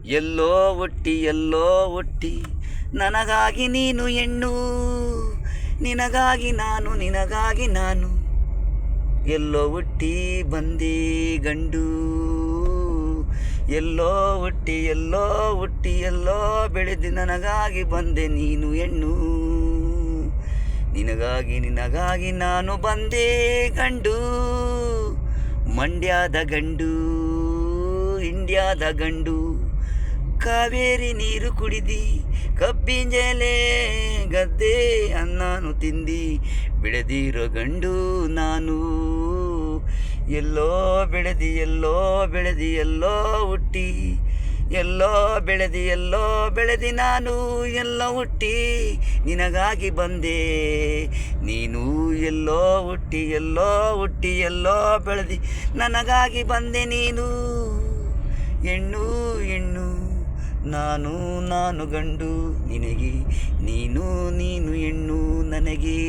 ಎಲ್ಲೋ ಹುಟ್ಟಿ ಎಲ್ಲೋ ಹುಟ್ಟಿ ನನಗಾಗಿ ನೀನು ಹೆಣ್ಣು, ನಿನಗಾಗಿ ನಾನು ನಿನಗಾಗಿ ನಾನು, ಎಲ್ಲೋ ಹುಟ್ಟಿ ಬಂದೆ ಗಂಡು. ಎಲ್ಲೋ ಹುಟ್ಟಿ ಎಲ್ಲೋ ಹುಟ್ಟಿ ಎಲ್ಲೋ ಬೆಳೆದು ನನಗಾಗಿ ಬಂದೆ ನೀನು ಹೆಣ್ಣು, ನಿನಗಾಗಿ ನಾನು ಬಂದೆ ಗಂಡು. ಮಂಡ್ಯದ ಗಂಡು, ಇಂಡ್ಯಾದ ಗಂಡು, ಕಾವೇರಿ ನೀರು ಕುಡಿದಿ, ಕಬ್ಬಿಂಜಲೆ ಗದ್ದೆ ಅನ್ನನು ತಿಂದಿ, ಬೆಳೆದಿರೋ ಗಂಡು ನಾನು. ಎಲ್ಲೋ ಬೆಳೆದಿ ಎಲ್ಲೋ ಬೆಳೆದಿ ಎಲ್ಲೋ ಹುಟ್ಟಿ, ಎಲ್ಲೋ ಬೆಳೆದಿ ನಾನು, ಎಲ್ಲೋ ಹುಟ್ಟಿ ನಿನಗಾಗಿ ಬಂದೆ ನೀನು. ಎಲ್ಲೋ ಹುಟ್ಟಿ ಎಲ್ಲೋ ಹುಟ್ಟಿ ಎಲ್ಲೋ ಬೆಳೆದಿ ನನಗಾಗಿ ಬಂದೆ ನೀನು. ಹೆಣ್ಣು ಹೆಣ್ಣು ನಾನು ಗಂಡು ನಿನಗೆ, ನೀನು ಹೆಣ್ಣು ನನಗೆ.